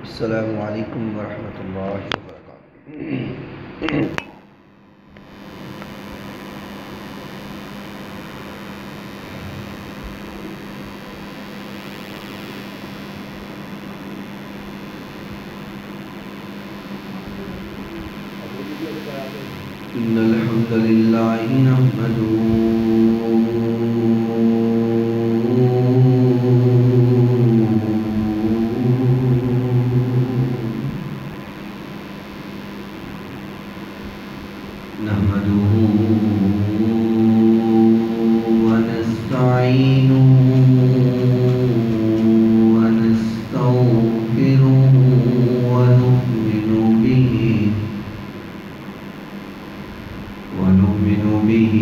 السلام علیکم ورحمۃ اللہ وبرکاتہ۔ إن الحمد لله نحمده ونستعينه ونستغفره ونؤمن به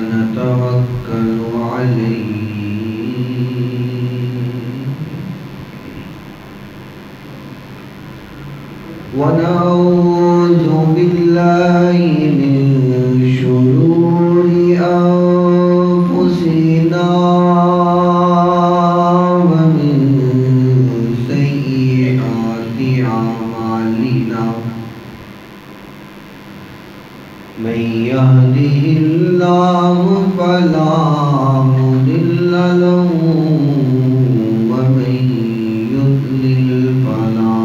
ونتوكل عليه ونعوذ بالله من شرور أنفسنا ومن سيئات أعمالنا من يهده الله فلا مضل له ومن يضلل فلا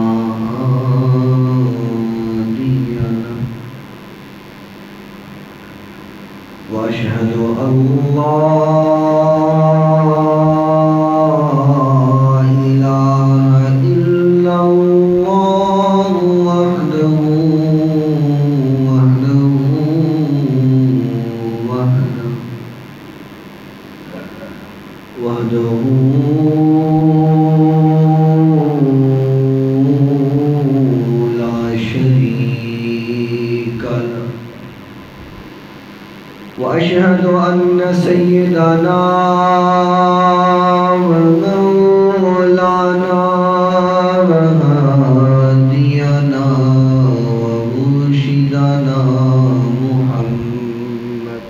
هادي له وأشهد أن لا إله إلا الله وحده لا شريك له وأشهد أن سيدنا ومولانا وهادينا ومرشدنا محمد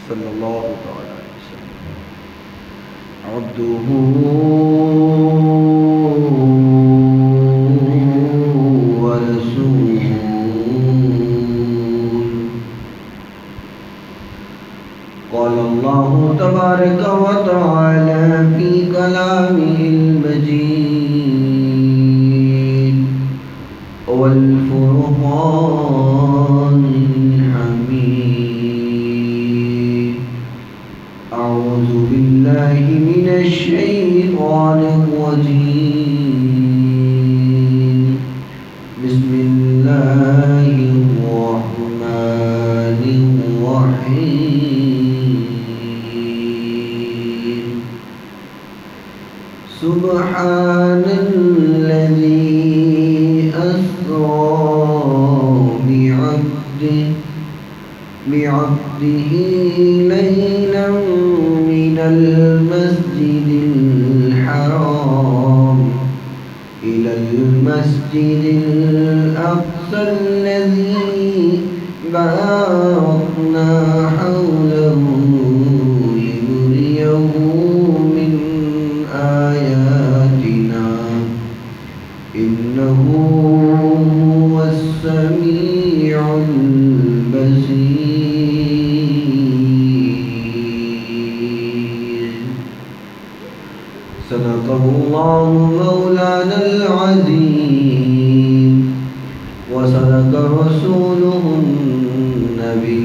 صلى الله عليه وسلم عبده ورسوله قال الله تبارك وتعالى في كلامه المجيد والفرقان الحميد أعوذ بالله من الشيطان الرجيم بسم الله الرحمن الرحيم سبحان الذي أسرى بعبده ليلا من المسجد الحرام إلى المسجد الأقصى الذي باركنا حوله لنريه من آياتنا إنه هو السميع البصير صدق الله مولانا العظيم وصدق رسوله النبي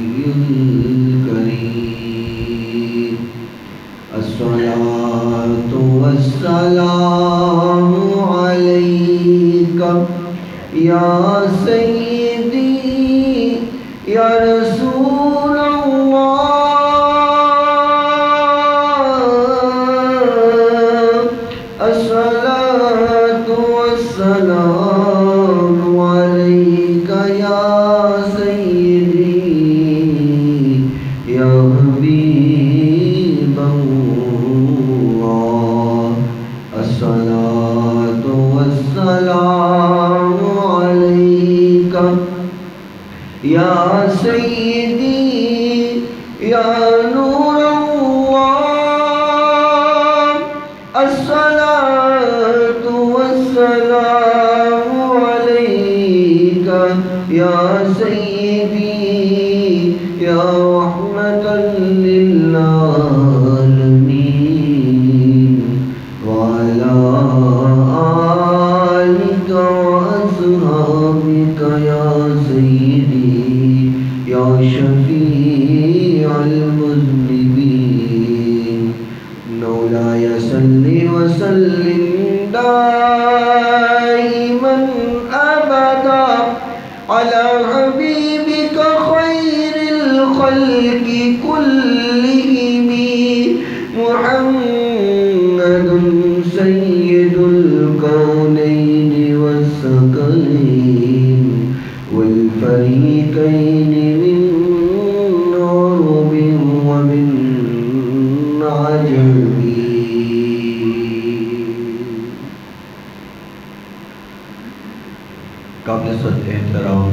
الكريم الصلاة والسلام عليك يا سيدي يا رسول الله الصلاة والسلام عليك يا سيدي يا حبيب الله الصلاة والسلام عليك يا سيدي یا نور اللہ الصلاۃ والسلام علیک یا سیدی یا رحمۃ للعالمین وعلی آلک واصحابک یا سیدی یا شفیع المذنبین مولاي صل وسلم دائما ابدا على حبيبك خير الخلق كلهم محمد سيد الكونين والثقلين والفريقين من عرب ومن عجم. قابل صد احترام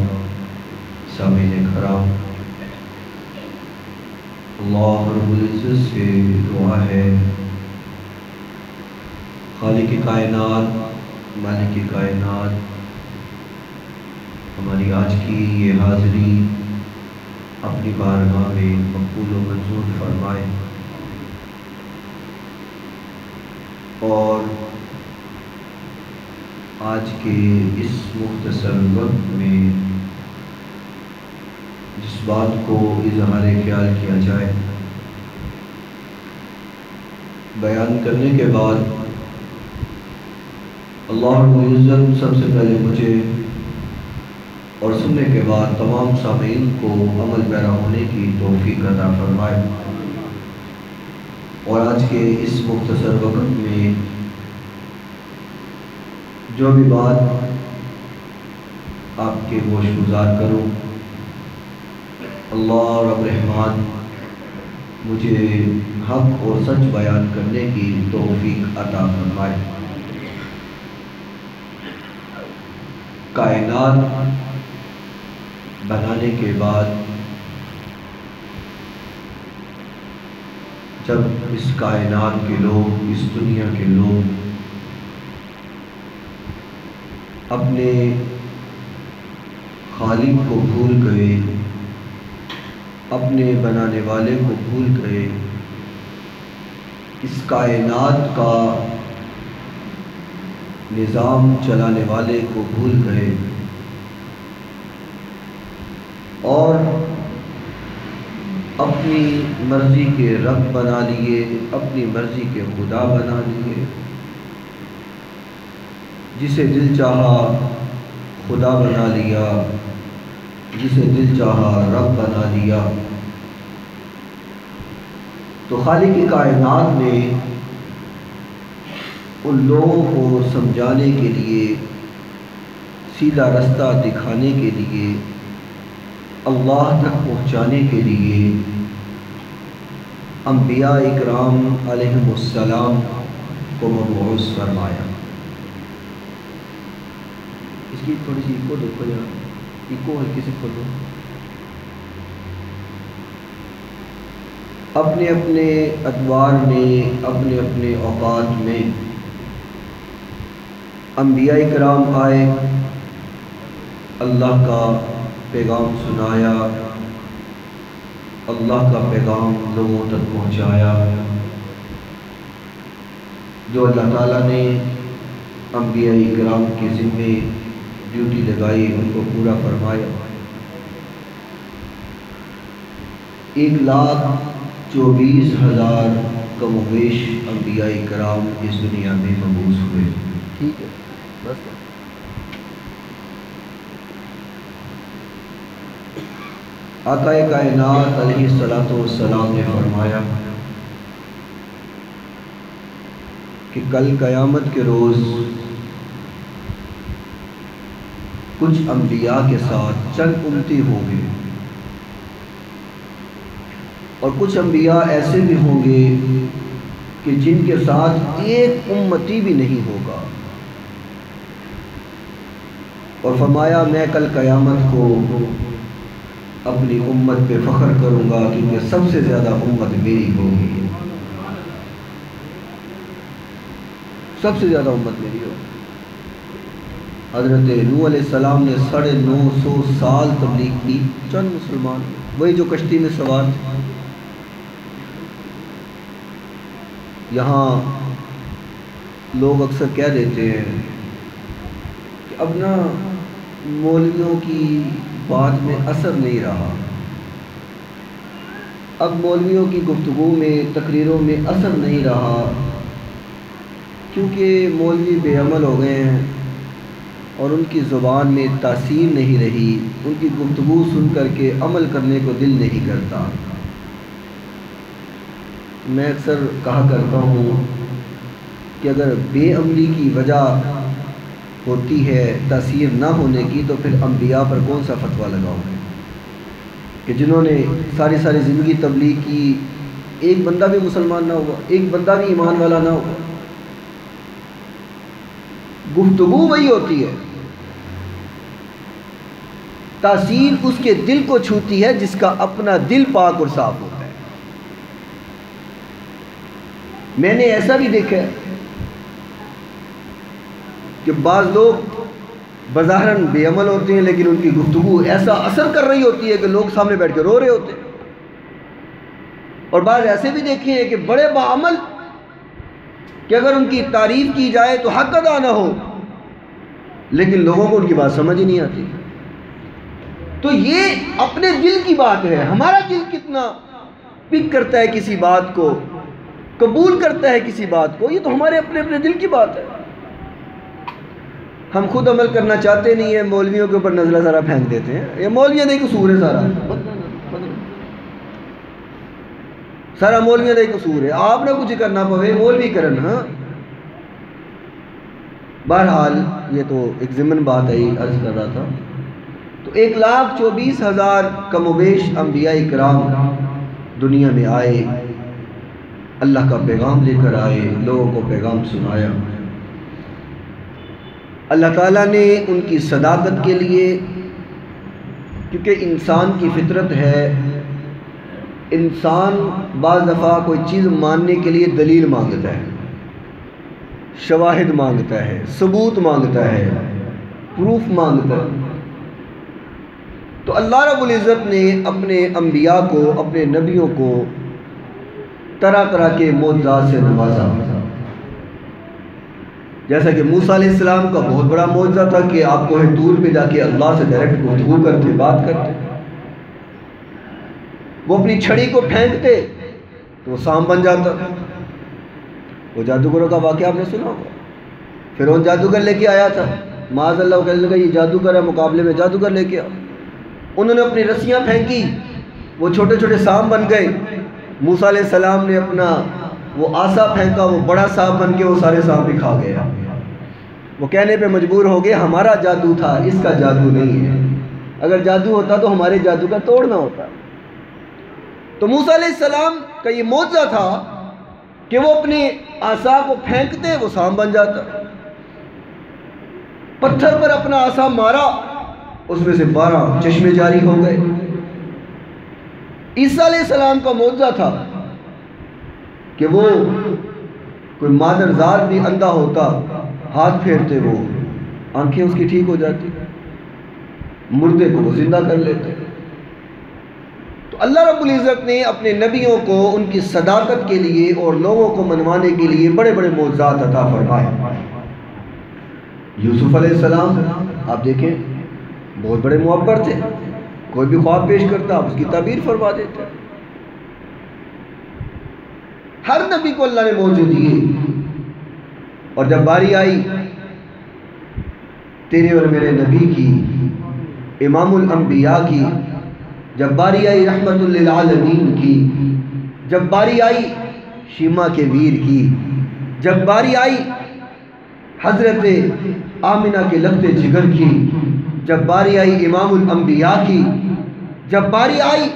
سامعین کرام، اللہ رب العزت سے دعا ہے خالق کائنات مالک کائنات ہماری آج کی یہ حاضری اپنی بارگاہ میں مقبول و منظور فرمائے اور آج کے اس مختصر وقت میں جس بات کو اظہار خیال کیا جائے بیان کرنے کے بعد اللہ رب العزت سب سے پہلے مجھے اور سننے کے بعد تمام سامعین کو عمل پیرا ہونے کی توفیق عطا فرمائے اور آج کے اس مختصر وقت میں جو بھی بات آپ کے گوش گزار کروں اللہ رب رحمان مجھے حق اور سچ بیان کرنے کی توفیق عطا فرمائے. کائنات بنانے کے بعد جب اس کائنات کے لوگ اس دنیا کے لوگ اپنے خالق کو بھول گئے اپنے بنانے والے کو بھول گئے اس کائنات کا نظام چلانے والے کو بھول گئے اور اپنی مرضی کے رب بنا لیے اپنی مرضی کے خدا بنا لیے جسے دل چاہا خدا بنا لیا جسے دل چاہا رب بنا لیا. تو خالق کائنات نے ان لوگوں کو سمجھانے کے لیے سیدھا رستہ دکھانے کے لیے اللہ تک پہنچانے کے لیے انبیاء اکرام علیہم السلام کو مبعوث فرمایا. اس کی تھوڑی سی ایکو دیکھو یار ایکو ہلکی سے کھولو. اپنے اپنے ادوار میں اپنے اپنے اوقات میں انبیاء کرام آئے اللہ کا پیغام سنایا اللہ کا پیغام لوگوں تک پہنچایا جو اللہ تعالیٰ نے انبیاء کرام کے ذمے ڈیوٹی لگائی ان کو پورا فرمایا. 1,24,000 کم و بیش انبیاء کرام اس دنیا میں مبعوث ہوئے. ٹھیک ہے بس. آقا کائنات علیہ السلام نے فرمایا کہ کل قیامت کے روز کچھ انبیاء کے ساتھ چند امتی ہوں گے اور کچھ انبیاء ایسے بھی ہوں گے کہ جن کے ساتھ ایک امتی بھی نہیں ہوگا. اور فرمایا میں کل قیامت کو اپنی امت پہ فخر کروں گا، کیونکہ سب سے زیادہ امت میری ہوگی، سب سے زیادہ امت میری ہوگی۔ حضرت نوح علیہ السلام نے 950 سال تبلیغ کی، چند مسلمان وہی جو کشتی میں سوار تھے۔ یہاں لوگ اکثر کہہ دیتے ہیں کہ اب نا مولویوں کی بات میں اثر نہیں رہا، اب مولویوں کی گفتگو میں، تقریروں میں اثر نہیں رہا، کیونکہ مولوی بے عمل ہو گئے ہیں اور ان کی زبان میں تاثیر نہیں رہی، ان کی گفتگو سن کر کے عمل کرنے کو دل نہیں کرتا۔ میں اکثر کہا کرتا ہوں کہ اگر بے عملی کی وجہ ہوتی ہے تاثیر نہ ہونے کی، تو پھر انبیاء پر کون سا فتویٰ لگاؤ گے کہ جنہوں نے ساری زندگی تبلیغ کی، ایک بندہ بھی مسلمان نہ ہوا، ایک بندہ بھی ایمان والا نہ ہوا۔ گفتگو وہی ہوتی ہے، تاثیر اس کے دل کو چھوتی ہے جس کا اپنا دل پاک اور صاف ہوتا ہے۔ میں نے ایسا بھی دیکھا ہے کہ بعض لوگ بظاہراً بے عمل ہوتے ہیں، لیکن ان کی گفتگو ایسا اثر کر رہی ہوتی ہے کہ لوگ سامنے بیٹھ کے رو رہے ہوتے ہیں، اور بعض ایسے بھی دیکھے ہیں کہ بڑے باعمل کہ اگر ان کی تعریف کی جائے تو حق ادا نہ ہو، لیکن لوگوں کو ان کی بات سمجھ ہی نہیں آتی۔ تو یہ اپنے دل کی بات ہے، ہمارا دل کتنا پک کرتا ہے کسی بات کو، قبول کرتا ہے کسی بات کو، یہ تو ہمارے اپنے دل کی بات ہے۔ ہم خود عمل کرنا چاہتے نہیں ہیں، مولویوں کے اوپر نزلہ سارا پھینک دیتے ہیں، یہ مولویوں کا قصور ہے، سارا مولویوں کا قصور ہے، آپ نہ کچھ کرنا پوے، مولوی کرن۔ ہاں بہرحال یہ تو ایک ضمن بات ہے، عرض کر رہا تھا۔ تو 1,24,000 کم و بیش انبیاء کرام دنیا میں آئے، اللہ کا پیغام لے کر آئے، لوگوں کو پیغام سنایا۔ اللہ تعالیٰ نے ان کی صداقت کے لیے، کیونکہ انسان کی فطرت ہے، انسان بعض دفعہ کوئی چیز ماننے کے لیے دلیل مانگتا ہے، شواہد مانگتا ہے، ثبوت مانگتا ہے، پروف مانگتا ہے۔ تو اللہ رب العزت نے اپنے انبیاء کو، اپنے نبیوں کو طرح کے معجزات سے نوازا۔ جیسا کہ موسیٰ علیہ السلام کا بہت بڑا معجزہ تھا کہ آپ کوہ طور پہ جا کے اللہ سے ڈائریکٹ گفتگو کرتے، بات کرتے۔ وہ اپنی چھڑی کو پھینکتے تو وہ سانپ بن جاتا۔ وہ جادوگروں کا واقعہ آپ نے سنا ہوگا، فرعون جادوگر لے کے آیا تھا، معاذ اللہ وہ کہنے لگا یہ جادوگر ہے، مقابلے میں جادوگر لے کے آ۔ انہوں نے اپنی رسیاں پھینکی، وہ چھوٹے سانپ بن گئے۔ موسیٰ علیہ السلام نے اپنا وہ عصا پھینکا، وہ بڑا سانپ بن کے وہ سارے سانپ ہی کھا گیا۔ وہ کہنے پہ مجبور ہو گئے ہمارا جادو تھا، اس کا جادو نہیں ہے، اگر جادو ہوتا تو ہمارے جادو کا توڑنا ہوتا۔ تو موسیٰ علیہ السلام کا یہ معجزہ تھا کہ وہ اپنے عصا کو پھینکتے وہ سانپ بن جاتا، پتھر پر اپنا عصا مارا اس میں سے 12 چشمے جاری ہو گئے۔ عیسیٰ علیہ السلام کا معجزہ تھا کہ وہ کوئی مادرزاد بھی اندھا ہوتا، ہاتھ پھیرتے وہ آنکھیں اس کی ٹھیک ہو جاتی، مردے کو وہ زندہ کر لیتے۔ تو اللہ رب العزت نے اپنے نبیوں کو ان کی صداقت کے لیے اور لوگوں کو منوانے کے لیے بڑے معجزات عطا فرمائے۔ یوسف علیہ السلام آپ دیکھیں بہت بڑے معبر تھے، کوئی بھی خواب پیش کرتا آپ اس کی تعبیر فرما دیتے۔ ہر نبی کو اللہ نے معجزے دیے، اور جب باری آئی تیرے اور میرے نبی کی، امام الانبیاء کی، جب باری آئی رحمت للعالمین کی، جب باری آئی شیما کے ویر کی، جب باری آئی حضرت آمنہ کے لگتے جگر کی، جب باری آئی امام الانبیاء کی، جب باری آئی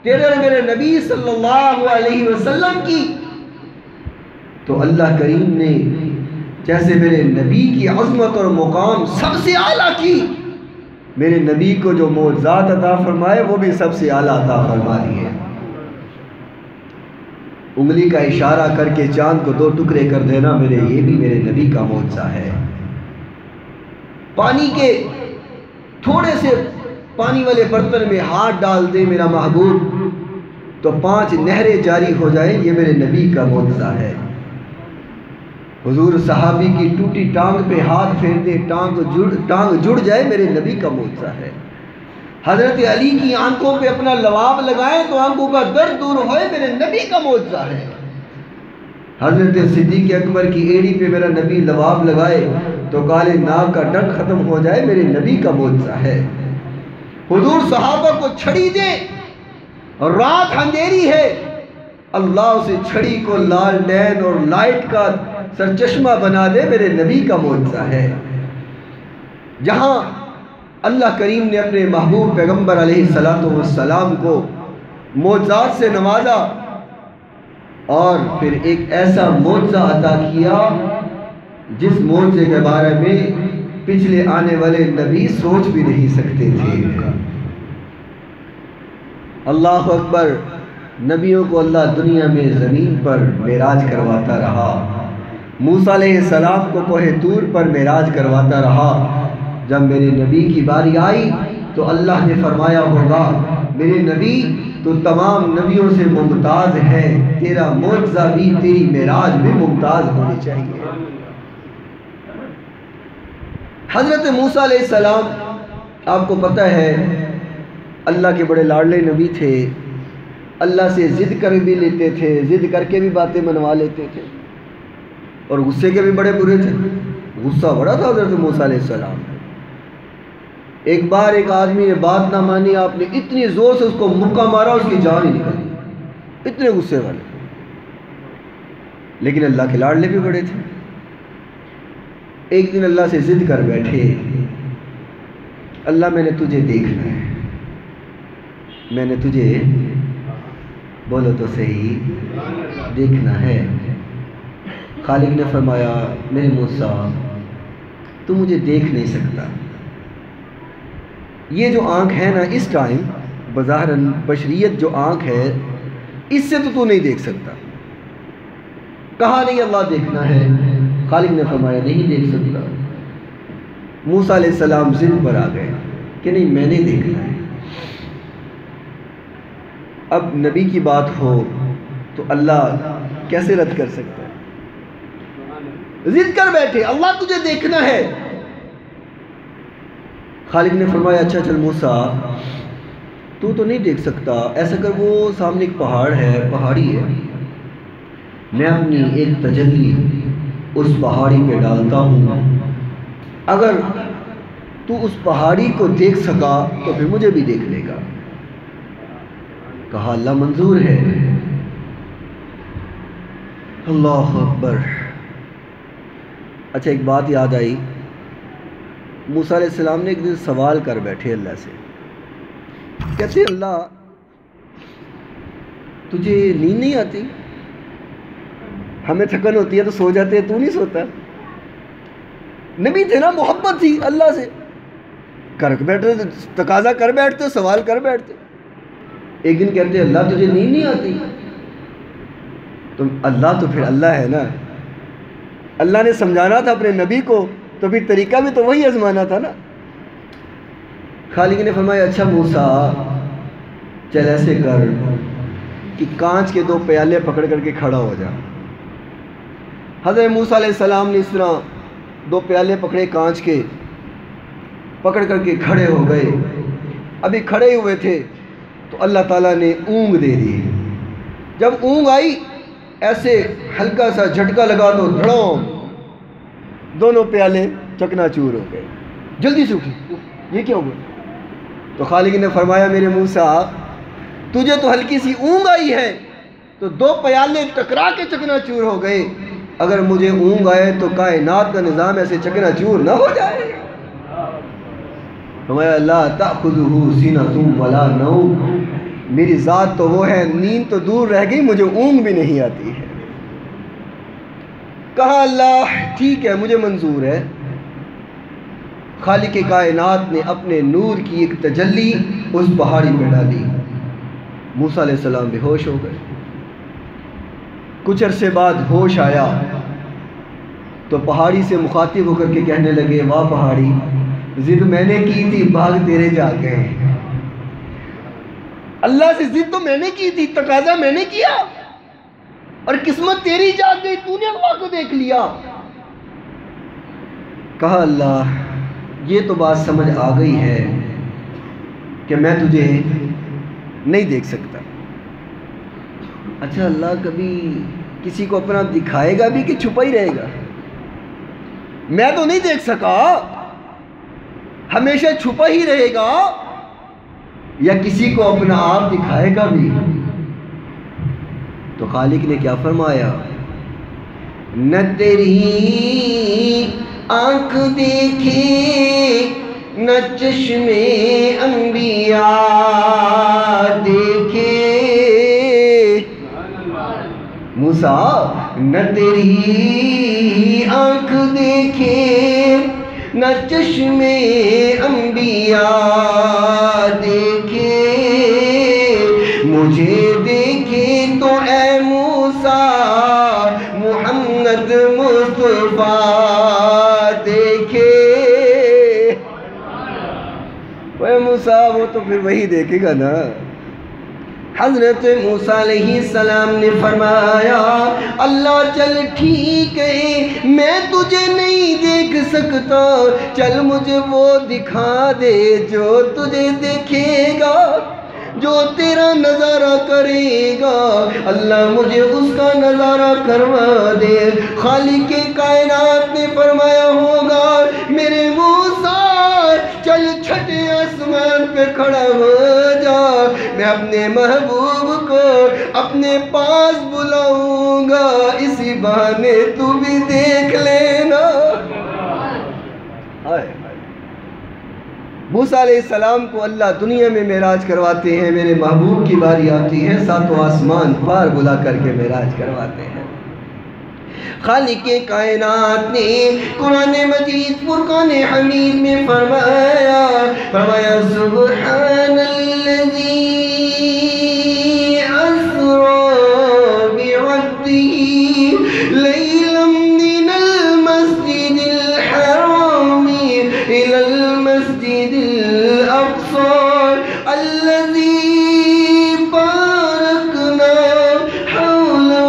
تیرے اور میرے نبی صلی اللہ علیہ وسلم کی، تو اللہ کریم نے جیسے میرے نبی کی عظمت اور مقام سب سے اعلیٰ کی، میرے نبی کو جو معجزات عطا فرمائے وہ بھی سب سے اعلیٰ عطا فرما دیے۔ انگلی کا اشارہ کر کے چاند کو 2 ٹکڑے کر دینا یہ بھی میرے نبی کا معجزہ ہے۔ پانی کے تھوڑے سے پانی والے برتن میں ہاتھ ڈال دے میرا محبوب تو 5 نہریں جاری ہو جائیں، یہ میرے نبی کا معجزہ ہے۔ حضور صحابی کی ٹوٹی ٹانگ پہ ہاتھ پھیر دے، ٹانگ جڑ جائے، میرے نبی کا معجزہ ہے۔ حضرت علی کی آنکھوں پہ اپنا لواب لگائیں تو آنکھوں کا درد دور ہوئے، میرے نبی کا معجزہ ہے۔ حضرت صدیق اکبر کی ایڑی پہ میرا نبی لواب لگائے تو کالے ناگ کا ڈنک ختم ہو جائے، میرے نبی کا معجزہ ہے۔ حضور صحابہ کو چھڑی دے اور رات اندھیری ہے، اللہ اسے چھڑی کو لالٹین اور لائٹ کا سرچشمہ بنا دے، میرے نبی کا معجزہ ہے۔ جہاں اللہ کریم نے اپنے محبوب پیغمبر علیہ السلام کو معجزات سے نوازا اور پھر ایک ایسا معجزہ عطا کیا جس معجزے کے بارے میں پچھلے آنے والے نبی سوچ بھی نہیں سکتے تھے۔ اللہ اکبر، نبیوں کو اللہ دنیا میں زمین پر معراج کرواتا رہا، موسیٰ علیہ السلام کو کوہ طور پر معراج کرواتا رہا۔ جب میرے نبی کی باری آئی تو اللہ نے فرمایا ہوگا میرے نبی تو تمام نبیوں سے ممتاز ہے، تیرا معجزہ بھی تیری معراج میں ممتاز ہونی چاہیے۔ حضرت موسیٰ علیہ السلام آپ کو پتہ ہے اللہ کے بڑے لاڈلے نبی تھے، اللہ سے ضد کر بھی لیتے تھے، ضد کر کے بھی باتیں منوا لیتے تھے اور غصے کے بھی بڑے برے تھے، غصہ بڑا تھا حضرت موسیٰ علیہ السلام۔ ایک بار ایک آدمی نے بات نہ مانی، آپ نے اتنی زور سے اس کو مکہ مارا، اس کی جان ہی نکل گئی، اتنے غصے والے۔ لیکن اللہ کے لاڈلے بھی بڑے تھے۔ ایک دن اللہ سے ضد کر بیٹھے، اللہ میں نے تجھے دیکھنا ہے، میں نے تجھے، بولو تو صحیح، دیکھنا ہے۔ خالق نے فرمایا میرے موسیٰ تو مجھے دیکھ نہیں سکتا، یہ جو آنکھ ہے نا اس ٹائم بظاہراً بشریت جو آنکھ ہے اس سے تو نہیں دیکھ سکتا۔ کہا نہیں اللہ دیکھنا ہے، خالق نے فرمایا نہیں دیکھ سکتا۔ موسیٰ علیہ السلام ضد پر آ گئے کہ نہیں میں نے دیکھنا ہے۔ اب نبی کی بات ہو تو اللہ کیسے رد کر سکتا ہے؟ ضد کر بیٹھے، اللہ تجھے دیکھنا ہے۔ خالق نے فرمایا اچھا چل موسیٰ تو نہیں دیکھ سکتا، ایسا کر وہ سامنے ایک پہاڑ ہے، پہاڑی ہے، میں اپنی ایک تجلی اس پہاڑی پہ ڈالتا ہوں، اگر تو اس پہاڑی کو دیکھ سکا تو پھر مجھے بھی دیکھ لے گا۔ کہا اللہ منظور ہے۔ اللہ اکبر۔ اچھا ایک بات یاد آئی، موسیٰ علیہ السلام نے ایک دن سوال کر بیٹھے اللہ سے، کہتے اللہ تجھے نیند نہیں آتی؟ ہمیں تھکن ہوتی ہے تو سو جاتے ہیں، تو نہیں سوتا؟ نبی تھے نا، محبت تھی اللہ سے، کر بیٹھتے، تقاضا کر بیٹھتے، سوال کر بیٹھتے۔ ایک دن کہتے اللہ تجھے نیند نہیں آتی؟ تو اللہ تو پھر اللہ ہے نا، اللہ نے سمجھانا تھا اپنے نبی کو تو پھر طریقہ بھی تو وہی آزمانا تھا نا۔ خالق نے فرمایا اچھا موسیٰ چل ایسے کر کہ کانچ کے 2 پیالے پکڑ کر کے کھڑا ہو جا۔ حضرت موسیٰ علیہ السلام نے اس طرح 2 پیالے پکڑے کانچ کے، پکڑ کر کے کھڑے ہو گئے۔ ابھی کھڑے ہوئے تھے تو اللہ تعالیٰ نے اونگ دے دی۔ جب اونگ آئی ایسے ہلکا سا جھٹکا لگا تو دھڑوم، دونوں پیالے چکنا چور ہو گئے۔ جلدی سے اٹھی، یہ کیا ہوا؟ تو خالق نے فرمایا میرے موسیٰ تجھے تو ہلکی سی اونگ آئی ہے تو 2 پیالے ٹکرا کے چکنا چور ہو گئے، اگر مجھے اونگ آئے تو کائنات کا نظام ایسے چکنا چور نہ ہو جائے۔ فرمایا لا تأخذہ سنۃ ولا نوم، میری ذات تو وہ ہے، نیند تو دور رہ گئی، مجھے اونگ بھی نہیں آتی ہے۔ کہا اللہ ٹھیک ہے مجھے منظور ہے۔ خالق کائنات نے اپنے نور کی ایک تجلی اس پہاڑی پہ ڈالی. موسیٰ علیہ السلام بے ہوش ہو گئے. کچھ عرصے بعد ہوش آیا تو پہاڑی سے مخاطب ہو کر کے کہنے لگے واہ پہاڑی، ضد میں نے کی تھی، بھاگ تیرے جا گئے. اللہ سے ضد تو میں نے کی تھی، تقاضا میں نے کیا، اور قسمت تیری جاگ گئی، تو نے اللہ کو دیکھ لیا. کہا اللہ یہ تو بات سمجھ آ گئی ہے کہ میں تجھے نہیں دیکھ سکتا. اچھا اللہ کبھی کسی کو اپنا دکھائے گا بھی کہ چھپا ہی رہے گا؟ میں تو نہیں دیکھ سکا، ہمیشہ چھپا ہی رہے گا، یا کسی کو اپنا آپ دکھائے گا بھی؟ تو خالق نے کیا فرمایا؟ نہ تیری آنکھ دیکھے نہ چشمے انبیاء دیکھے. موسیٰ نہ تیری آنکھ دیکھے نہ چشمے انبیاء دیکھے، مجھے دیکھے تو اے موسیٰ محمد مصطفیٰ دیکھے. اے موسیٰ وہ تو پھر وہی دیکھے گا نا. حضرت موسیٰ علیہ السلام نے فرمایا اللہ چل ٹھیک ہے میں تجھے نہیں دیکھ سکتا، چل مجھے وہ دکھا دے جو تجھے دیکھے گا، جو تیرا نظارہ کرے گا. اللہ مجھے اس کا نظارہ کروا دے. خالق کائنات نے فرمایا ہوگا میرے موسیٰ چل چھٹے آسمان پہ کھڑا ہو جا، میں اپنے محبوب کو اپنے پاس بلاؤں گا، اسی بہانے تو بھی دیکھ لینا. موسیٰ علیہ السلام کو اللہ دنیا میں معراج کرواتے ہیں، میرے محبوب کی باری آتی ہے ساتوں آسمان پار بلا کر کے معراج کرواتے ہیں. خالق کائنات نے قرآن مجید فرقان حمید میں فرمایا سبحان الذی اسری بعبدہ لیلا من المسجد الحرام الی المسجد الاقصی الذی بارکنا حولہ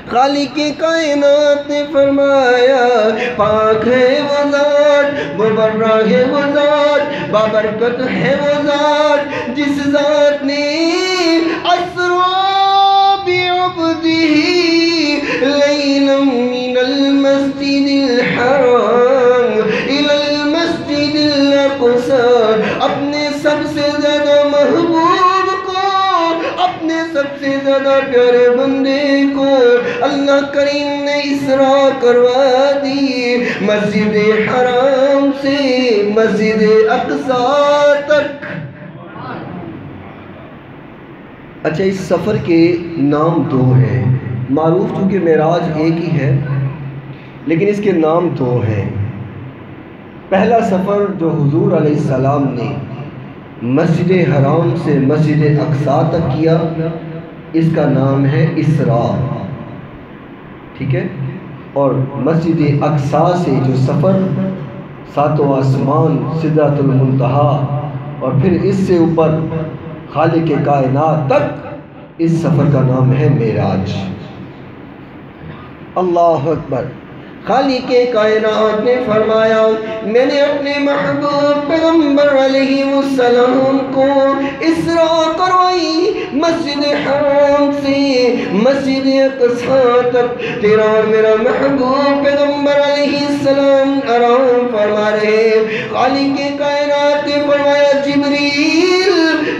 خالق کائنات نے فرمایا پاک ہے وہ ذات، مبرک ہے وہ ذات، بابرکت ہے وہ ذات، جس ذات نے اسری بعبدہ لیلا من المسجد الحرام الی المسجد الاقصی، اپنے سب سے زیادہ محبوب کو، اپنے سب سے زیادہ پیارے بندے کو اللہ کریم نے اسراء کروا دی مسجد حرام سے مسجد اقصی تک. اچھا اس سفر کے نام دو ہیں، معروف چونکہ معراج ایک ہی ہے لیکن اس کے نام دو ہیں. پہلا سفر جو حضور علیہ السلام نے مسجد حرام سے مسجد اقصی تک کیا اس کا نام ہے اسراء، ٹھیک ہے. اور مسجد اقصی سے جو سفر ساتوں آسمان سدرۃ المنتہا اور پھر اس سے اوپر خالق کائنات تک، اس سفر کا نام ہے معراج. اللہ اکبر. خالق کائنات نے فرمایا میں نے اپنے محبوب پیغمبر علیہ السلام کو اسراء کروائی مسجد حرام سے مسجد اقصی تک. تیرا اور میرا محبوب پیغمبر علیہ السلام آرام فرما رہے. خالق کائنات نے فرمایا جبریل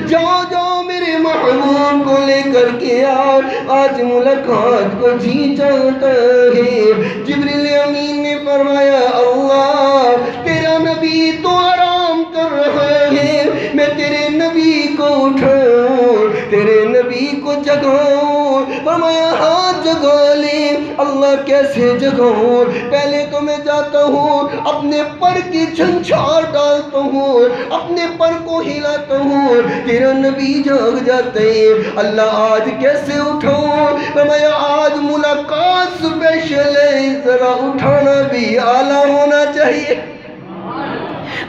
جاؤ جاؤ میرے محبوب کو لے کر کے آؤ. آج آج ملاقات کو جی چاہتا ہے۔ جبریل امین نے فرمایا اللہ تیرا نبی تو آرام کر رہا ہے، میں تیرے نبی کو اٹھاؤں، تیرے نبی کو جگاؤں؟ فرمایا ہاں جگا لے۔ اللہ کیسے جگاؤں؟ پہلے تو میں جاتا ہوں اپنے پر کی چھنچھار ڈالتا ہوں، اپنے پر کو ہلاتا ہوں، تیرا نبی جاگ جاتے ہیں۔ اللہ آج کیسے اٹھاؤں؟ فرمایا آج ملاقات سپیشل ہے، ذرا اٹھانا بھی اعلیٰ ہونا چاہیے۔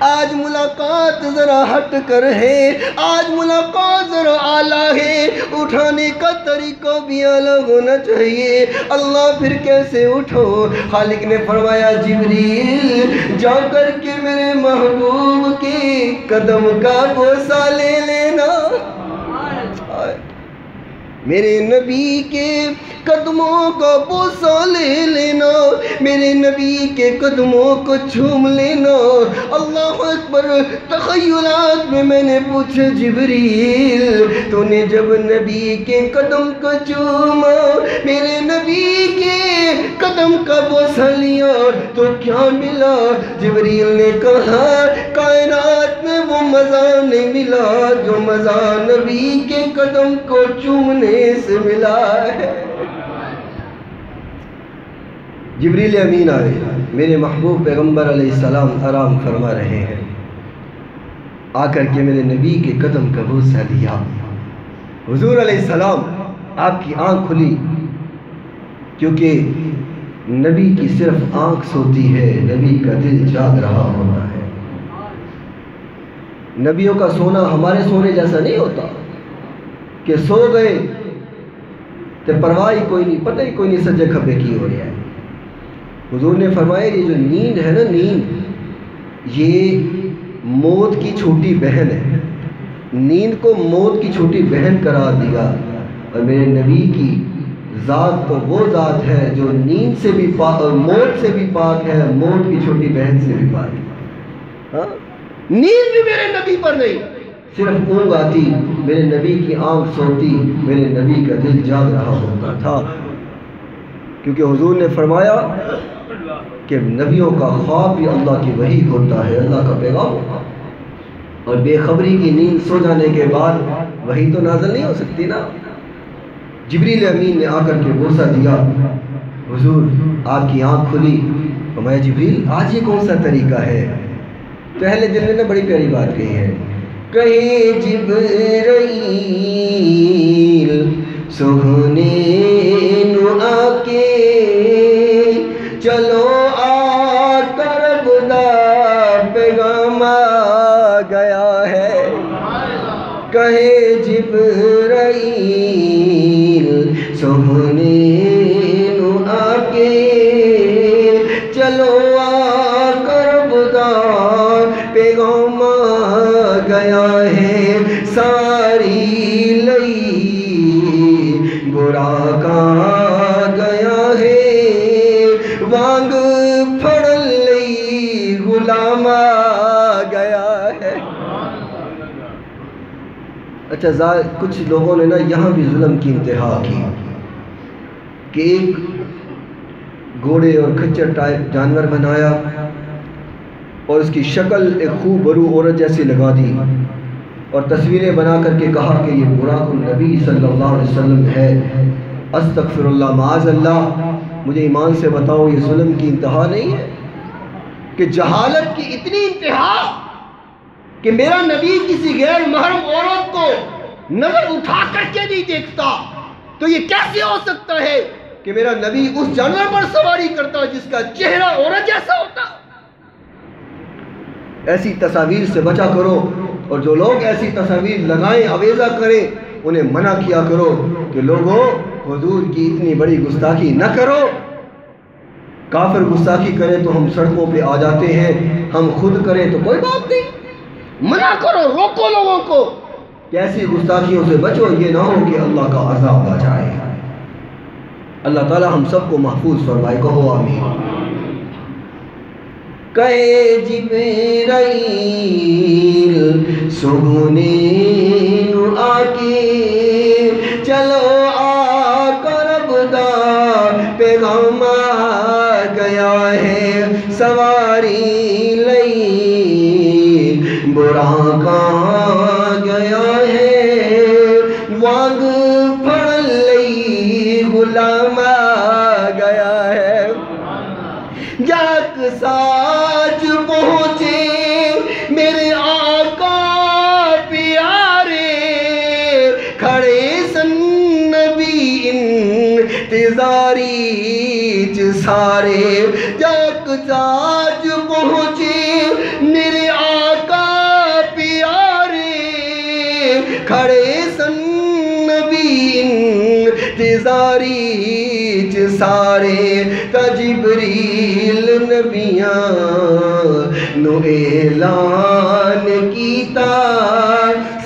آج ملاقات ذرا ہٹ کر ہے، آج ملاقات ذرا اعلیٰ ہے، اٹھانے کا طریقہ بھی اعلیٰ ہونا چاہیے۔ اللہ پھر کیسے اٹھو؟ خالق نے فرمایا جبریل جا کر کے میرے محبوب کے قدم کا بوسہ لے لینا، میرے نبی کے قدموں کا بوسہ لے لینا، میرے نبی کے قدموں کو چھوم لینا۔ اللہ اکبر۔ تخیلات میں نے پوچھا جبریل تو نے جب نبی کے قدم کو چوما، میرے نبی کے قدم کا بوسہ لیا تو کیا ملا؟ جبریل نے کہا کائنات میں وہ مزہ نہیں ملا جو مزہ نبی کے قدم کو چومنے سے ملا ہے۔ جبریل امین آئے، میرے محبوب پیغمبر علیہ السلام آرام فرما رہے ہیں، آ کر کے میرے نبی کے قدم کا بوسہ لیا۔ حضور علیہ السلام آپ کی آنکھ کھلی، کیونکہ نبی کی صرف آنکھ سوتی ہے، نبی کا دل جاگ رہا ہوتا ہے۔ نبیوں کا سونا ہمارے سونے جیسا نہیں ہوتا کہ سو گئے تو پرواہ ہی کوئی نہیں، پتہ ہی کوئی نہیں سجے کھپے کی ہو رہا ہے۔ حضور نے فرمایا یہ جو نیند ہے نا، نیند یہ موت کی چھوٹی بہن ہے، نیند کو موت کی چھوٹی بہن قرار دیا، اور میرے نبی کی ذات تو وہ ذات ہے جو نیند سے بھی پاک، موت سے بھی پاک ہے، موت کی چھوٹی بہن سے بھی پاک ہے۔ ہاں؟ نیند بھی میرے نبی پر نہیں، صرف اونگ آتی، میرے نبی کی آنکھ سوتی، میرے نبی کا دل جاگ رہا ہوتا تھا، کیونکہ حضور نے فرمایا کہ نبیوں کا خواب بھی اللہ کی وحی ہوتا ہے، اللہ کا پیغام ہوتا ہے، اور بے خبری کی نیند سو جانے کے بعد وحی تو نازل نہیں ہو سکتی نا۔ جبریل امین نے آ کر کے بوسہ دیا، حضور آپ کی آنکھ کھلی۔ فرمایا جبریل آج یہ کون سا طریقہ ہے؟ پہلے دن نے بڑی پیاری بات کہی ہے، کہے جبرائیل سونے نو آ کے چلو آ کرب دا پیغام آ گیا ہے، کہے جبرائیل سونے نو آ کے چلو آ کرب دا پیغام آ گیا ہے، ساری لئی برا کا گیا ہے، وانگ پھڑ لئی غلام آ گیا ہے۔ اچھا کچھ لوگوں نے نا یہاں بھی ظلم کی انتہا کی کہ ایک گھوڑے اور کھچر ٹائپ جانور بنایا اور اس کی شکل ایک خوب برو عورت جیسی لگا دی، اور تصویریں بنا کر کے کہا کہ یہ براق النبی صلی اللہ علیہ وسلم ہے۔ استغفر اللہ، معاذ اللہ، مجھے ایمان سے بتاؤ یہ ظلم کی انتہا نہیں ہے کہ جہالت کی اتنی انتہا کہ میرا نبی کسی غیر محرم عورت کو نظر اٹھا کر کے نہیں دیکھتا، تو یہ کیسے ہو سکتا ہے کہ میرا نبی اس جانور پر سواری کرتا جس کا چہرہ عورت جیسا ہوتا؟ ایسی تصاویر سے بچا کرو، اور جو لوگ ایسی تصاویر لگائیں، عویزہ کریں، انہیں منع کیا کرو کہ لوگوں حضور کی اتنی بڑی گستاخی نہ کرو۔ کافر گستاخی کرے تو ہم سڑکوں پہ آ جاتے ہیں، ہم خود کریں تو کوئی بات نہیں، منع کرو، روکو لوگوں کو کہ ایسی گستاخیوں سے بچو، یہ نہ ہو کہ اللہ کا عذاب آ جائے۔ اللہ تعالی ہم سب کو محفوظ فرمائے، کہو آمین۔ کہے جبرائیل سونے آ کے چلو آ کر ہے سواری لئی براقا گیا ہے وانگ پڑ لئی غلام گیا ہے جاک ساج پہنچے میرے آقا پیارے کھڑے سن نبی انتظاری سارے جاک ساج پہنچے میرے آقا پیارے کھڑے سن نبی انتظاری سارے تا جبریل نبیاں نو اعلان کیتا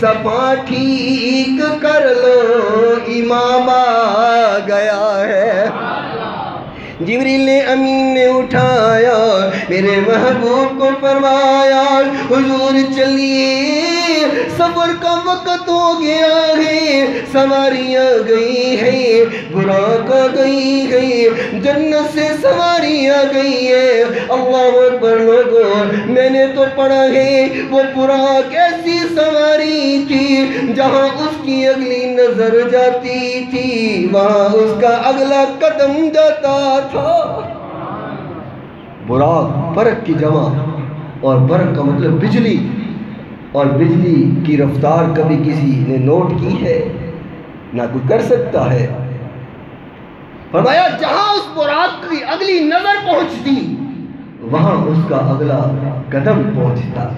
سپا ٹھیک کر لو امام آ گیا ہے جبریل امین نے اٹھایا میرے محبوب کو فرمایا حضور چلیے سفر کا وقت ہو گیا ہے سواریاں گئی ہیں براق گئی جنت سے سواریاں گئی ہے اللہ اکبر لوگوں میں نے تو پڑھا ہے وہ براق ایسی سواری تھی جہاں اس کی اگلی نظر جاتی تھی وہاں اس کا اگلا قدم جاتا تھا براق برق کی جمع اور برق کا مطلب بجلی اور بجلی کی رفتار کبھی کسی نے نوٹ کی ہے نہ کوئی کر سکتا ہے فرمایا جہاں اس براق کی اگلی نظر پہنچتی وہاں اس کا اگلا قدم پہنچتا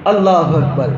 اللہ اکبر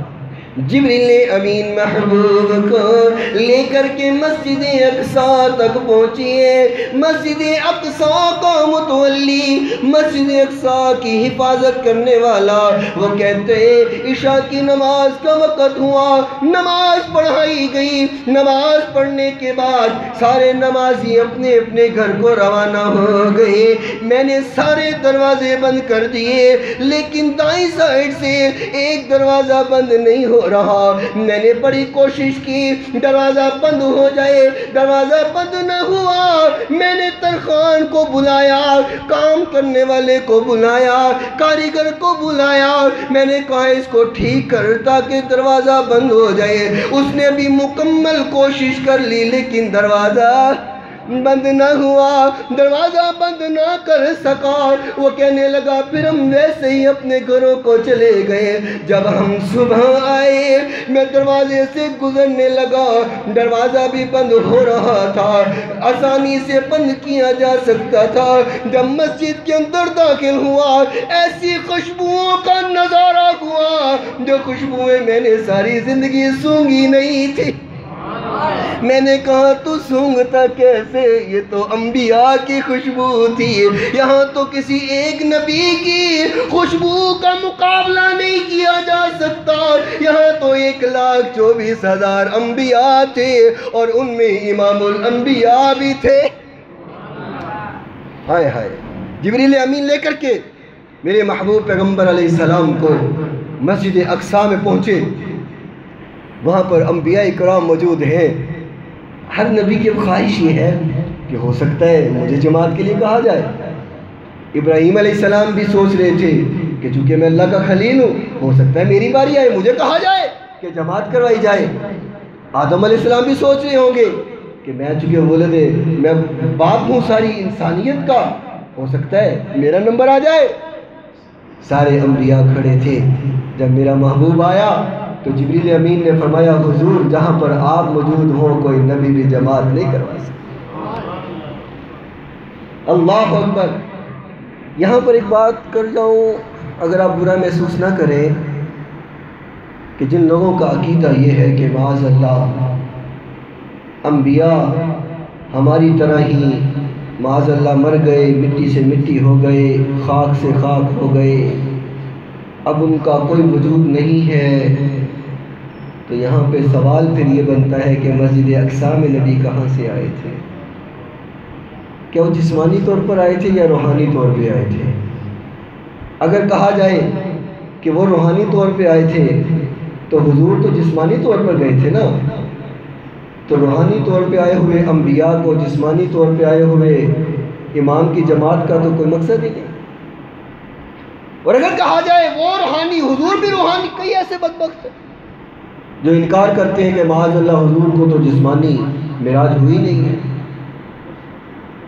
جبریل امین محبوب کو لے کر کے مسجد اقصیٰ تک پہنچیے مسجد اقصیٰ کا متولی مسجد اقصیٰ کی حفاظت کرنے والا وہ کہتے عشاء کی نماز کا وقت ہوا نماز پڑھائی گئی نماز پڑھنے کے بعد سارے نمازی اپنے اپنے گھر کو روانہ ہو گئے میں نے سارے دروازے بند کر دیے لیکن دائیں سائڈ سے ایک دروازہ بند نہیں ہو رہا میں نے بڑی کوشش کی دروازہ بند ہو جائے دروازہ بند نہ ہوا میں نے ترخان کو بلایا کام کرنے والے کو بلایا کاریگر کو بلایا میں نے کہا اس کو ٹھیک کر تاکہ دروازہ بند ہو جائے اس نے بھی مکمل کوشش کر لی لیکن دروازہ بند نہ ہوا دروازہ بند نہ کر سکا وہ کہنے لگا پھر ہم ویسے ہی اپنے گھروں کو چلے گئے جب ہم صبح آئے میں دروازے سے گزرنے لگا دروازہ بھی بند ہو رہا تھا آسانی سے بند کیا جا سکتا تھا جب مسجد کے اندر داخل ہوا ایسی خوشبوؤں کا نظارہ ہوا جو خوشبوئیں میں نے ساری زندگی سونگھی نہیں تھی میں نے کہا تو سونگتا کیسے یہ تو انبیاء کی خوشبو تھی یہاں تو کسی ایک نبی کی خوشبو کا مقابلہ نہیں کیا جا سکتا یہاں تو 1,24,000 انبیاء تھے اور ان میں امام الانبیاء بھی تھے ہائے ہائے جبریل امین لے کر کے میرے محبوب پیغمبر علیہ السلام کو مسجد اقصیٰ میں پہنچے وہاں پر انبیاء کرام موجود ہیں ہر نبی کی خواہش یہ ہے کہ ہو سکتا ہے مجھے جماعت کے لیے کہا جائے ابراہیم علیہ السلام بھی سوچ رہے تھے کہ چونکہ میں اللہ کا خلیل ہوں ہو سکتا ہے میری باری آئے مجھے کہا جائے کہ جماعت کروائی جائے آدم علیہ السلام بھی سوچ رہے ہوں گے کہ میں چونکہ ولد میں باپ ہوں ساری انسانیت کا ہو سکتا ہے میرا نمبر آ جائے سارے انبیاء کھڑے تھے جب میرا محبوب آیا تو جبریل امین نے فرمایا حضور جہاں پر آپ موجود ہوں کوئی نبی بھی جماعت نہیں کروا سکتا اللہ اکبر یہاں پر ایک بات کر جاؤں اگر آپ برا محسوس نہ کریں کہ جن لوگوں کا عقیدہ یہ ہے کہ معاذ اللہ انبیاء ہماری طرح ہی معاذ اللہ مر گئے مٹی سے مٹی ہو گئے خاک سے خاک ہو گئے اب ان کا کوئی وجود نہیں ہے تو یہاں پہ سوال پھر یہ بنتا ہے کہ مسجد اقصیٰ میں نبی کہاں سے آئے تھے کیا وہ جسمانی طور پر آئے تھے یا روحانی طور پہ آئے تھے اگر کہا جائے کہ وہ روحانی طور پہ آئے تھے تو حضور تو جسمانی طور پر گئے تھے نا تو روحانی طور پہ آئے ہوئے انبیاء کو جسمانی طور پہ آئے ہوئے امام کی جماعت کا تو کوئی مقصد ہی نہیں۔ اور اگر کہا جائے وہ روحانی، حضور بھی روحانی، کئی ایسے بدبخت ہیں جو انکار کرتے ہیں کہ معاذ اللہ حضور کو تو جسمانی معراج ہوئی نہیں ہے۔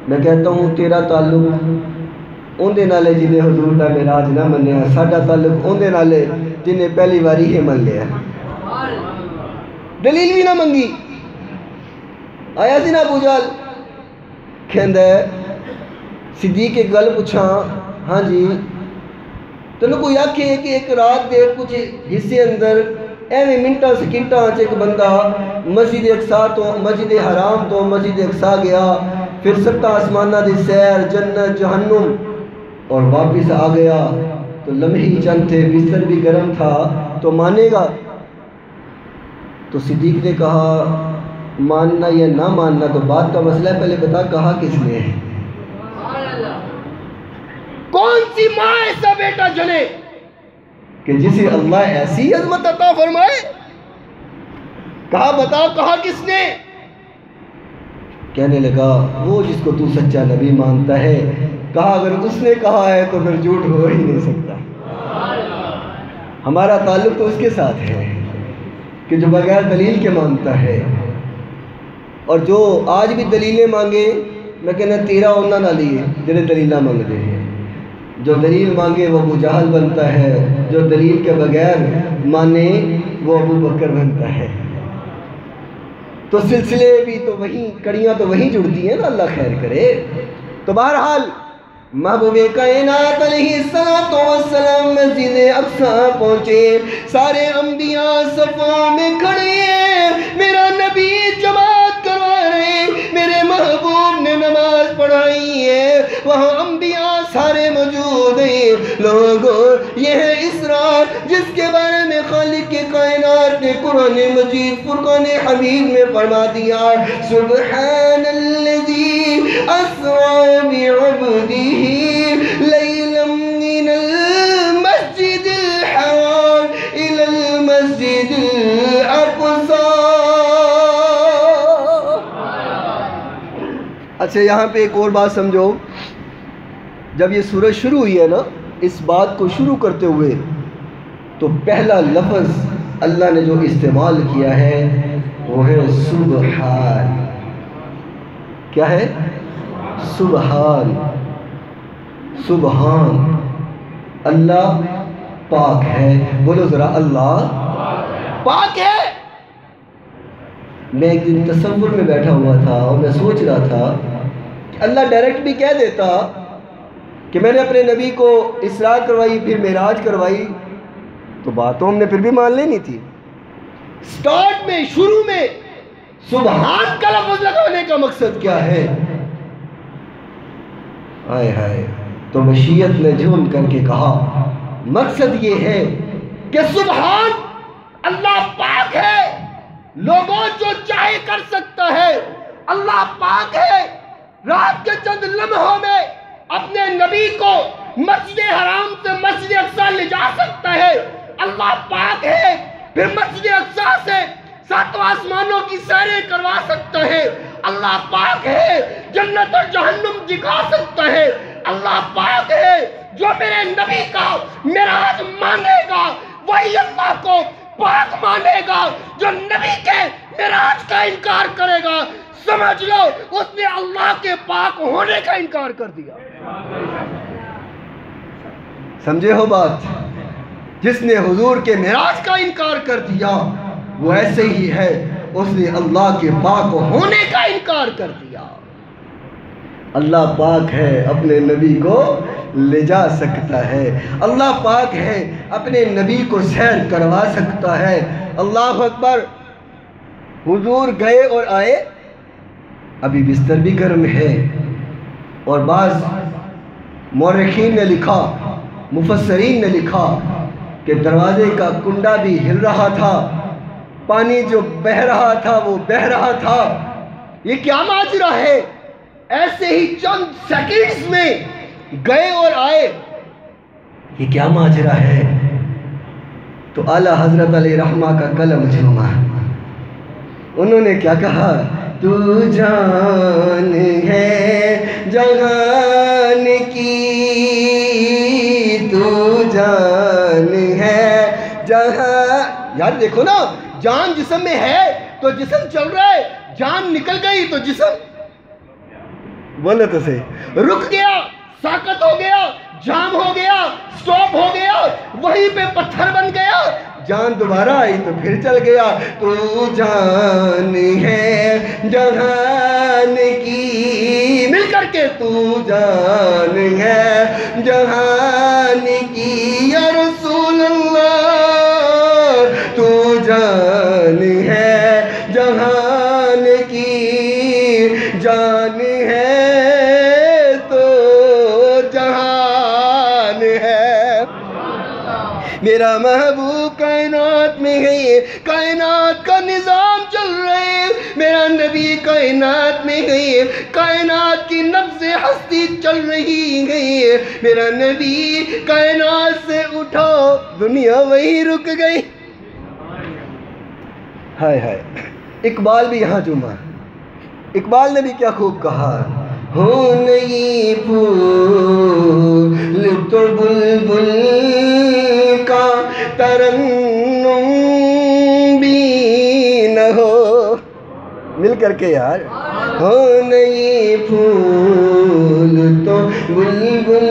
میں کہتا ہوں تیرا تعلق اندے نالے جنہیں حضور دا معراج نہ منیا، ساڈا تعلق اندے نالے جنہیں پہلی واری ہی من لیا، دلیل بھی نہ منگی۔ آیا سی نا ابو جہل کہندا ہے صدیق ایک گل پوچھاں، ہاں جی تینوں کوئی آکھے کہ ایک رات دے کچھ حصے اندر ایویں منٹاں سیکنڈاں وچ ایک بندہ مسجد اقصی تو مسجد حرام تو مسجد اقصی گیا، پھر 7 آسمانہ دی سیر، جنت جہنم، اور واپس آ گیا تو لمحے ہی چند تھے، بستر بھی گرم تھا، تو مانے گا؟ تو صدیق نے کہا ماننا یا نہ ماننا تو بات کا مسئلہ ہے، پہلے بتا کہا کس نے ہے؟ کون سی ماں ایسا بیٹا جنے کہ جسے اللہ ایسی عظمت عطا فرمائے؟ کہا بتا کہا کس نے؟ کہنے لگا وہ جس کو تو سچا نبی مانتا ہے۔ کہا اگر اس نے کہا ہے تو پھر جھوٹ ہو ہی نہیں سکتا، ہمارا تعلق تو اس کے ساتھ ہے کہ جو بغیر دلیل کے مانتا ہے، اور جو آج بھی دلیلیں مانگے، میں کہنا تیرا انہاں نہ لیے جنہیں دلیلہ مانگ دے ہیں۔ جو دلیل مانگے وہ ابو جہل بنتا ہے، جو دلیل کے بغیر مانے وہ ابو بکر بنتا ہے۔ تو سلسلے بھی تو وہیں، کڑیاں تو وہیں جڑتی ہیں نا، اللہ خیر کرے۔ تو بہرحال محبوب کائنات علیہ السلام مسجد اقصی پہنچے، سارے انبیاء صفوں میں کھڑے ہیں، میرا نبی جماعت کروا رہے ہیں، میرے محبوب نے نماز پڑھائی ہے، وہاں انبیاء سارے موجود ہیں۔ لوگوں یہ ہے اسراء جس کے بارے میں خالق کے کائنات نے قرآن مجید فرقان حمید میں فرما دیا، سبحان الذی اسریٰ بعبدہ لیلا من المسجد الحرام الى المسجد الاقصی۔ اچھا یہاں پہ ایک اور بات سمجھو، جب یہ سورج شروع ہوئی ہے نا، اس بات کو شروع کرتے ہوئے تو پہلا لفظ اللہ نے جو استعمال کیا ہے وہ ہے سبحان۔ کیا ہے؟ سبحان، سبحان، اللہ پاک ہے۔ بولو ذرا اللہ پاک ہے۔ میں ایک دن تصور میں بیٹھا ہوا تھا اور میں سوچ رہا تھا کہ اللہ ڈائریکٹ بھی کہہ دیتا کہ میں نے اپنے نبی کو اسراء کروائی پھر معراج کروائی، تو بات تو ہم نے پھر بھی مان لینی تھی۔ سٹارٹ میں، شروع میں سبحان کا لفظ لگانے کا مقصد کیا ہے؟ آئے ہائے، تو مشیت نے جھوم کر کے کہا مقصد یہ ہے کہ سبحان اللہ پاک ہے، لوگوں جو چاہے کر سکتا ہے، اللہ پاک ہے، رات کے چند لمحوں میں اپنے نبی کو مسجد حرام سے مسجد اقصی لے جا سکتا ہے، اللہ پاک ہے، پھر مسجد اقصی سے 7 آسمانوں کی سیریں کروا سکتا ہے، اللہ پاک ہے، جنت اور جہنم دکھا سکتا ہے، اللہ پاک ہے، جو میرے نبی کا معراج مانے گا وہی اللہ کو پاک مانے گا، جو نبی کے معراج کا انکار کرے گا سمجھ لو اس نے اللہ کے پاک ہونے کا انکار کر دیا۔ سمجھے ہو بات؟ جس نے حضور کے معراج کا انکار کر دیا وہ ایسے ہی ہے، اس نے اللہ کے پاک ہونے کا انکار کر دیا۔ اللہ پاک ہے، اپنے نبی کو لے جا سکتا ہے، اللہ پاک ہے، اپنے نبی کو سیر کروا سکتا ہے۔ اللہ اکبر۔ حضور گئے اور آئے، ابھی بستر بھی گرم ہے، اور بعض مورخین نے لکھا، مفسرین نے لکھا کہ دروازے کا کنڈا بھی ہل رہا تھا، پانی جو بہہ رہا تھا وہ بہہ رہا تھا۔ یہ کیا ماجرا ہے؟ ایسے ہی چند سیکنڈز میں گئے اور آئے، یہ کیا ماجرا ہے؟ تو اعلیٰ حضرت علیہ رحمہ کا قلم جھوما، انہوں نے کیا کہا؟ تو جان ہے جہان کی، تو جان ہے جہان. یار دیکھو نا، جان جسم میں ہے تو جسم چل رہا ہے، جان نکل گئی تو جسم بولے تو صحیح رک گیا، ساکت ہو گیا، جام ہو گیا، سٹاپ ہو گیا، وہیں پہ پتھر بن گیا. جان دوبارہ آئی تو پھر چل گیا. تو جان ہے جہان کی، مل کر کے تو جان ہے جہان کی یا رسول اللہ. تو جان ہے جہان کی، جان ہے تو جہان ہے. میرا محبوب کائنات میں ہے، کائنات کا نظام چل رہے ہے. میرا نبی کائنات میں ہے، کائنات کی نبض ہستی چل رہی ہے. میرا نبی کائنات سے اٹھا، دنیا وہی رک گئی. ہائے ہائے، اقبال بھی یہاں جمعہ. اقبال نے بھی کیا خوب کہا، ہو نہیں پھول تو بلبل کا ترنم بھی نہ ہو. مل کر کے یار، ہو نہیں پھول تو بلبل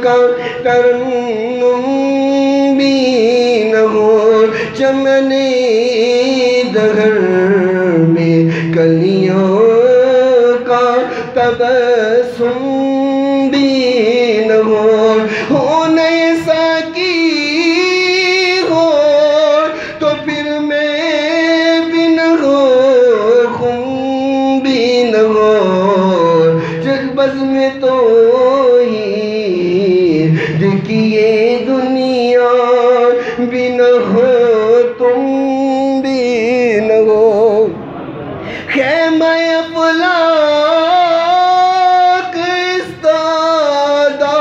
کا ترنم بھی نہ ہو. چمن دہر میں کلیوں کا تبسم بھی نہ ہو نئے ساکی ہو تو پھر میں بھی نہ ہو، خم بھی نہ ہو. جب بزم تو ہی دیکھیے دنیا بھی نہ ہو، تم بھی نہ ہو. خیمہ افلاک استادہ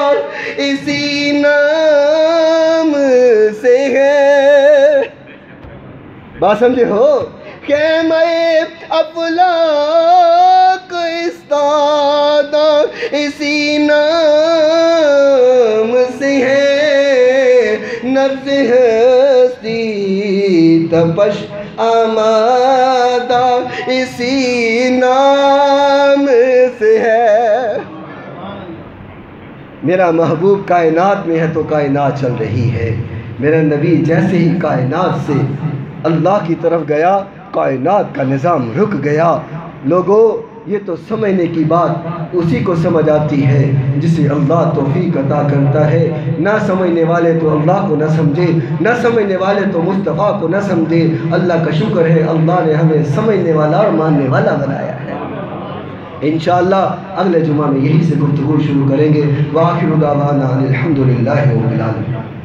اسی نام سے ہے. بات سمجھے ہو، خیمہ افلاک استادہ اسی نام سے ہے. نبض ہستی تپش آمادہ اسی نام سے ہے. میرا محبوب کائنات میں ہے تو کائنات چل رہی ہے. میرا نبی جیسے ہی کائنات سے اللہ کی طرف گیا، کائنات کا نظام رک گیا. لوگوں، یہ تو سمجھنے کی بات اسی کو سمجھ آتی ہے جسے اللہ توفیق عطا کرتا ہے. نہ سمجھنے والے تو اللہ کو نہ سمجھے، نہ سمجھنے والے تو مصطفیٰ کو نہ سمجھے. اللہ کا شکر ہے، اللہ نے ہمیں سمجھنے والا اور ماننے والا بنایا ہے. انشاءاللہ اگلے جمعہ میں یہی سے گفتگو شروع کریں گے. وآخر دعوانا الحمدللہ رب العالمین.